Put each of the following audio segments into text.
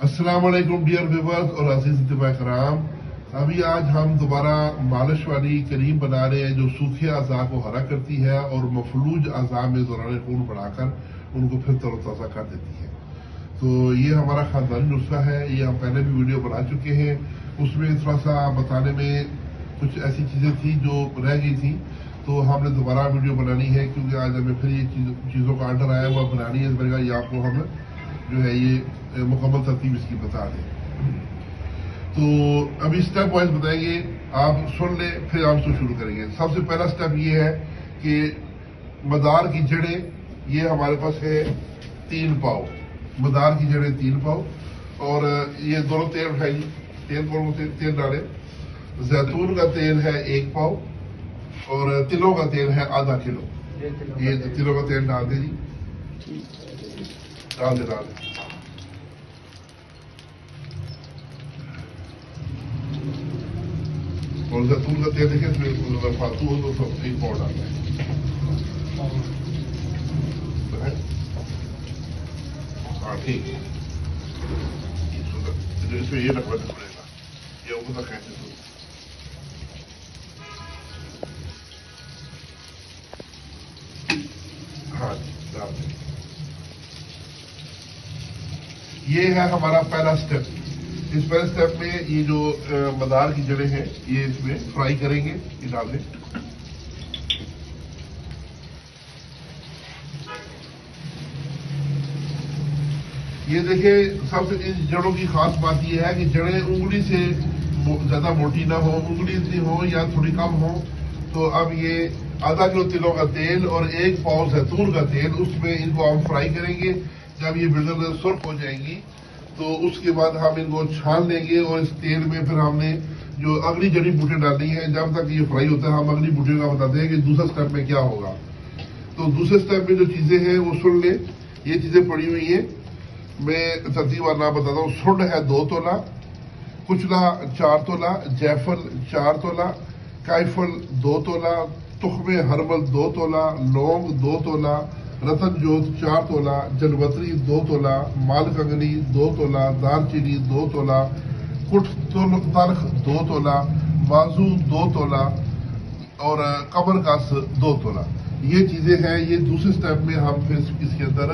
अस्सलाम वालेकुम dear viewers और अजीज इत्तिबा कराम। अभी आज हम दोबारा मालिश वाली क्रीम बना रहे हैं जो सूखे अज़ा को हरा करती है और मफलूज अज़ा में दौरान खून बढ़ाकर उनको फिर तरोताज़ा कर देती है। तो ये हमारा खानदानी नुस्खा है, ये हम पहले भी वीडियो बना चुके हैं। उसमें थोड़ा सा बताने में कुछ ऐसी चीज़ें थी जो रह गई थी, तो हमने दोबारा वीडियो बनानी है क्योंकि आज हमें फिर ये चीज़ों का ऑर्डर आया हुआ बनानी है। इस बार ये आपको हम जो है ये मुकम्मल तरतीब इसकी बता दें। तो अभी स्टेप वाइज बताएंगे, आप सुन ले फिर हम इसको शुरू करेंगे। सबसे पहला स्टेप ये है कि मदार की जड़ें, ये हमारे पास है 3 पाव मदार की जड़ें 3 पाव, और ये दोनों तेल उठाएंगे, तेल डालें। जैतून का तेल है 1 पाव और तिलों का तेल है आधा किलो। ये तिलों का तेल डाल दे जी, डाल दे। और जैतून का तेल देखें, इसमें फालतू हो तो सब 1 पाव डालना है। हाँ ठीक है, इसमें ये रखना पड़ेगा, ये ऊपर तक कैसे हाँ डाल दें। ये है हमारा पहला स्टेप। इस पहले स्टेप में ये जो मदार की जड़ें हैं ये इसमें फ्राई करेंगे, ये डाल दें। ये देखिए, सबसे इन जड़ों की खास बात यह है कि जड़ें उंगली से ज्यादा मोटी ना हो, उंगली इतनी हो या थोड़ी कम हो। तो अब ये आधा किलो तिलों का तेल और 1 पाव जैतून का तेल, उसमें इनको हम फ्राई करेंगे। जब ये बिल्कुल सुर्ख हो जाएंगी तो उसके बाद हम इनको छान लेंगे और इस तेल में फिर हमने जो अगली जड़ी बूटियां डालनी है। जब तक ये फ्राई होता है हम अगली बूटियों का बताते हैं कि दूसरा स्टेप में क्या होगा। तो दूसरे स्टेप में जो चीजें हैं वो सुन ले, ये चीजें पड़ी हुई है, मैं तरतीब नाम बताता हूँ। सुंड है 2 तोला, कुचला 4 तोला, जैफल 4 तोला, कायफल 2 तोला, तुख्मे हरबल 2 तोला, लौंग 2 तोला, रतन जोत 4 तोला, जनवतरी 2 तोला, मालकंगनी 2 तोला, दालचीनी 2 तोला, कुठ तलख 2 तोला, बाजू 2 तोला और कमर कास 2 तोला। ये चीजें हैं। ये दूसरे स्टेप में हम फिर इसके अंदर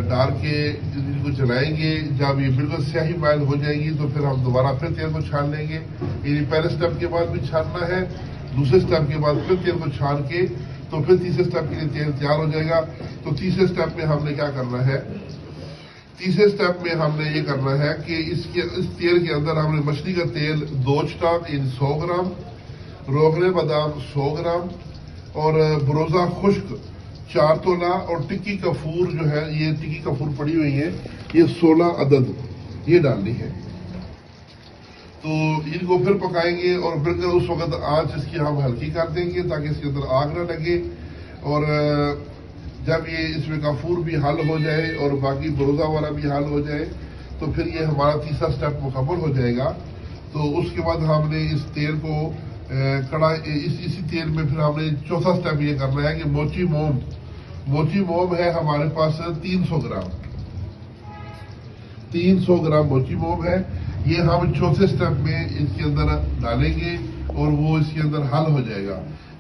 डाल के इनको चलाएंगे। जब ये बिल्कुल स्याही माइल हो जाएगी तो फिर हम दोबारा फिर तेल को छान लेंगे। ये पहले स्टेप के बाद भी छानना है, दूसरे स्टेप के बाद फिर तेल को छान के तो फिर तीसरे स्टेप के लिए तेल तैयार हो जाएगा। तो तीसरे स्टेप में हमने क्या करना है, तीसरे स्टेप में हमने ये करना है कि इस तेल के अंदर हमने मछली का तेल 2 स्टाक 100 ग्राम, रोगने बादाम 100 ग्राम और बरोजा खुश्क 4 तोला और टिक्की कफूर जो है, ये टिक्की कफूर पड़ी हुई है, ये 16 अदद ये डालनी है। तो इनको फिर पकाएंगे और फिर उस वक्त आंच इसकी हम हल्की कर देंगे ताकि इसके अंदर आग ना लगे। और जब ये इसमें कफूर भी हल हो जाए और बाकी बरोजा वाला भी हल हो जाए तो फिर ये हमारा तीसरा स्टेप मुकम्मल हो जाएगा। तो उसके बाद हमने इस तेल को इसी तेल में फिर हमने चौथा स्टेप ये करना है कि मोची मोम है हमारे पास 300 ग्राम मोची मोम है। ये हम चौथे स्टेप में इसके अंदर डालेंगे और वो इसके अंदर हल हो जाएगा।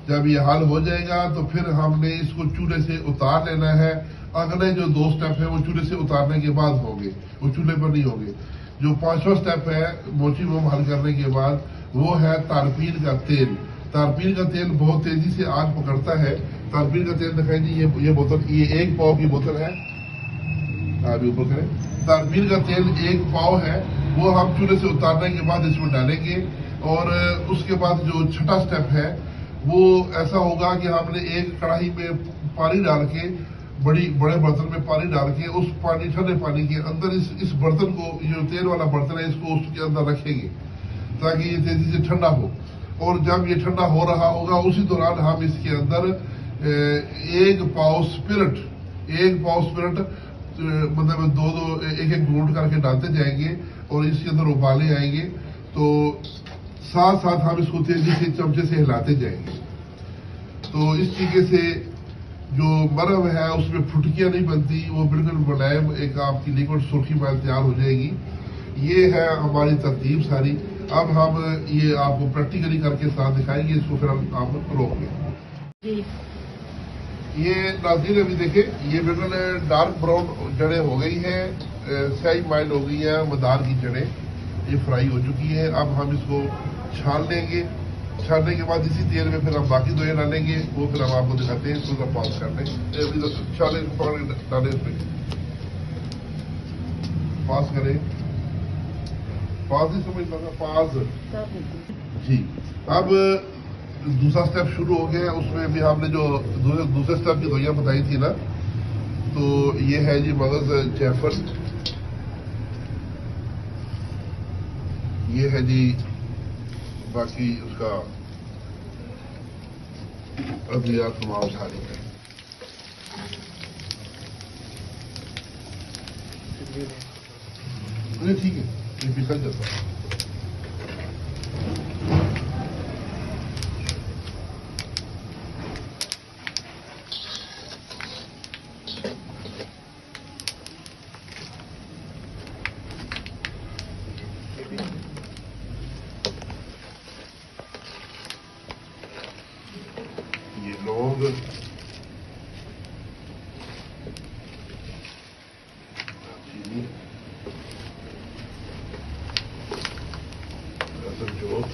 जब ये हल हो जाएगा तो फिर हमने इसको चूल्हे से उतार लेना है। अगले जो 2 स्टेप है वो चूल्हे से उतारने के बाद होंगे, वो चूल्हे पर नहीं होंगे। जो 5वां स्टेप है मोची मोम हल करने के बाद वो है तारपीन का तेल। तारपीन का तेल बहुत तेजी से आग पकड़ता है। तारपीन का तेल दिखाई दी, ये बोतल, ये 1 पाव की बोतल है, आप ऊपर करें। तारपीन का तेल 1 पाव है, वो हम चूल्हे से उतारने के बाद इसमें डालेंगे। और उसके बाद जो छठा स्टेप है वो ऐसा होगा कि हमने एक कढ़ाई में पानी डाल के, बड़े बर्तन में पानी डाल के उस ठंडे पानी के अंदर इस बर्तन को, जो तेल वाला बर्तन है, इसको उसके अंदर रखेंगे ताकि ये तेजी से ठंडा हो। और जब ये ठंडा हो रहा होगा उसी दौरान हम इसके अंदर 1 पाव स्पिरिट मतलब 1 घूंट करके डालते जाएंगे और इसके अंदर उबाले आएंगे तो साथ साथ हम इसको तेजी से चमचे से हिलाते जाएंगे। तो इस तरीके से जो मरहम है उसमें फुटकियां नहीं बनती, वो बिल्कुल मुलायम एक आपकी लिक्विड सुर्खी माल तैयार हो जाएगी। ये है हमारी तरतीब सारी। अब हम ये आपको प्रैक्टिकली करके साथ दिखाएंगे, इसको फिर हम आप रोक लें। ये नाज़रीन अभी देखे, ये बिल्कुल डार्क ब्राउन जड़ें हो गई हैं, स्याही माइल हो गई है, मदार की जड़ें ये फ्राई हो चुकी है। अब हम इसको छान लेंगे। छानने के बाद इसी तेल में फिर हम बाकी दोए डालेंगे, वो फिर हम आपको दिखाते हैं। थोड़ा पास कर लें, छाने डालें, इसमें पास करें, पास ही समझ लगा, पास जी। अब दूसरा स्टेप शुरू हो गया है। उसमें भी हमने जो दूसरे स्टेप की दोइयां बताई थी ना, तो ये है जी मगज जैफर, ये है जी बाकी उसका अद्वियात तमाम सारी है। ठीक है, ये पिघल जाता है। ये लौंग, चीनी, लहसुन जोत,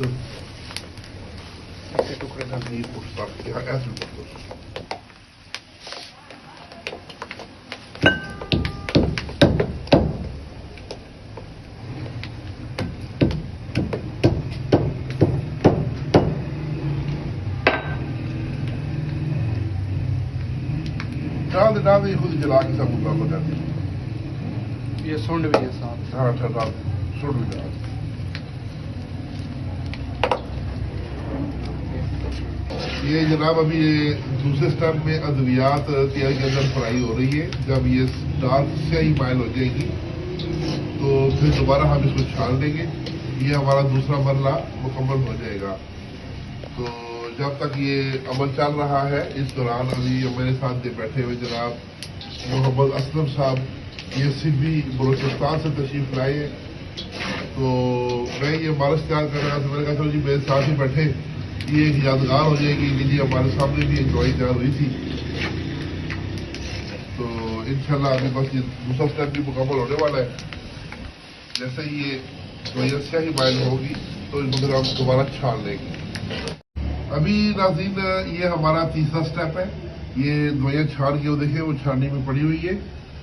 टुकड़े का नहीं पुष्टा किया ऐसे डाल दे खुद जला के सब मुकाबला कर दिया। ये सुंड भी है साथ। हाँ ठंडा सुंड भी डाल। ये जनाब अभी ये दूसरे स्टेप में अद्वियात तेल के अंदर फ्राई हो रही है। जब ये डार्क स्याही माइल हो जाएगी तो फिर दोबारा हम इसको छान लेंगे। ये हमारा दूसरा मरला मुकम्मल हो जाएगा। तो जब तक ये अमल चल रहा है, इस दौरान अभी मेरे साथ ये बैठे हुए जनाब मोहम्मद असलम साहब, ये सिब्बी बलोचिस्तान से तशरीफ लाए हैं। तो मैं ये मारस तैयार कर रहा था, मैंने कहा चलो जी मेरे साथ ही बैठे, ये एक यादगार हो जाएगी कि जी हमारे सामने भी एक दवाई तैयार हुई थी। तो इंशाल्लाह अभी बस ये दूसरा स्टेप भी मुकम्मल होने वाला है। जैसे ही ये दवाई स्याही माइल होगी तो इनको फिर हम दोबारा छान लेंगे। अभी नाज़रीन ये हमारा तीसरा स्टेप है। ये दवाइयाँ छान के वो देखें, वो छाननी में पड़ी हुई है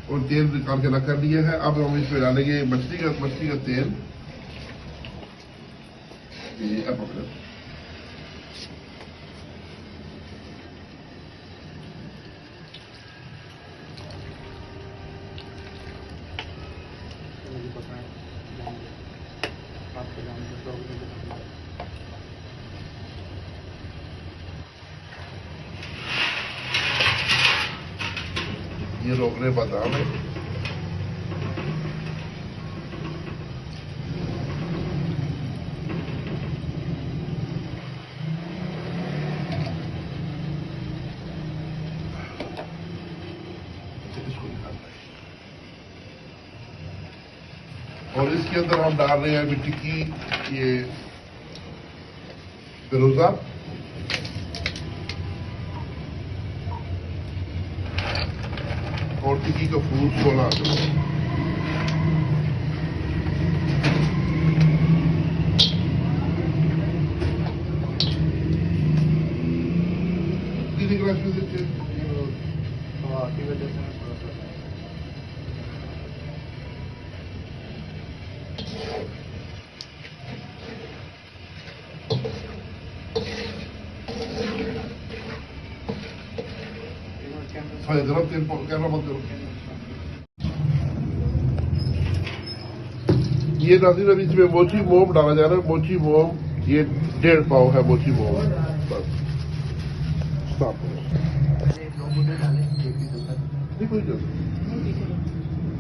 और तेल निकाल के अलग कर लिया है। अब हम इसमें डालेंगे मछली का तेल। ये अब ये रोकने बादाम है। इसको निकालना है और इसके अंदर हम डाल रहे हैं मिट्टी की ये फिरोजा और टिक्की का फूल 16 की वजह से गरम तेल कैमरा बंद करो। ये नाज़रीन अभी इसमें मोची मोम डाला जा रहा है। मोची मोम ये 1.5 पाव है मोची मोम। बस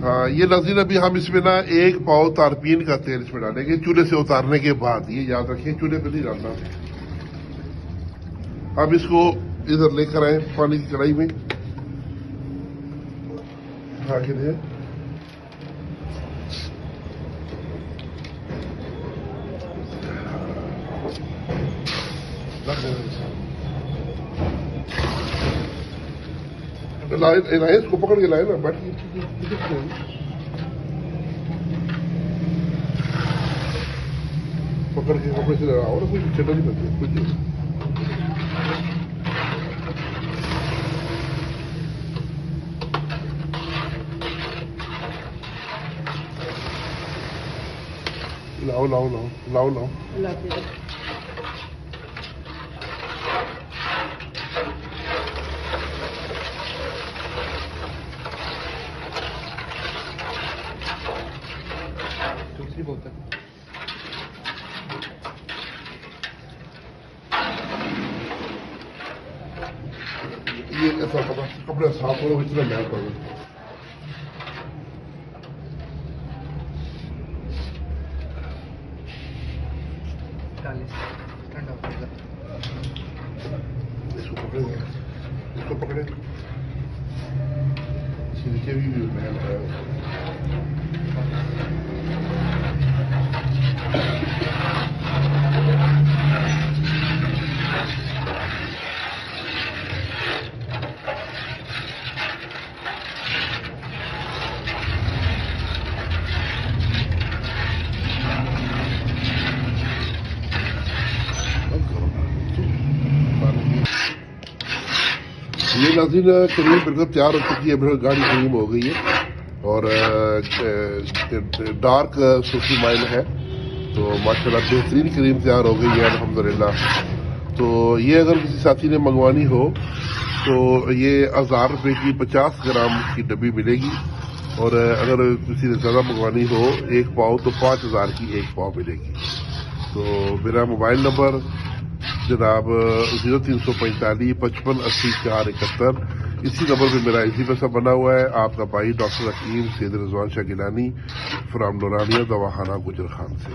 हाँ, ये नाज़रीन अभी हम इसमें ना 1 पाव तारपीन का तेल इसमें डालेंगे चूल्हे से उतारने के बाद। ये याद रखिए, चूल्हे पे नहीं डालना। अब इसको इधर लेकर आए पानी की कढ़ाई में। उठा के दे। लाए इसको पकड़ के लाए ना, बैठ के पकड़ के कपड़े से लगाओ ना, कोई चटा नहीं बनती कुछ। लाओ लाओ लाओ लाओ लाओ दूसरी बोतल ये ऐसा कपड़े साफ करो, इतना मैल करो। ठंडा होगा। इसको पकड़े, इसको पकड़े, नीचे भी मैल है। ये नाज़रीन करीम बिल्कुल तैयार हो चुकी है, बिल्कुल गाड़ी करीम हो गई है और डार्क सूफी माइल है, तो माशाल्लाह बेहतरीन करीम तैयार हो गई है अल्हम्दुलिल्लाह। तो ये अगर किसी साथी ने मंगवानी हो तो ये 1000 रुपये की 50 ग्राम की डब्बी मिलेगी, और अगर किसी ने ज़्यादा मंगवानी हो 1 पाव तो 5000 की 1 पाव मिलेगी। तो मेरा मोबाइल नंबर जनाब 0345 55 80 471, इसी नंबर पे मेरा इसी पैसा बना हुआ है। आपका भाई डॉक्टर हकीम सैयद रिजवान शाह गिलानी फ्राम नूरानिया दवाखाना गुजर खान से।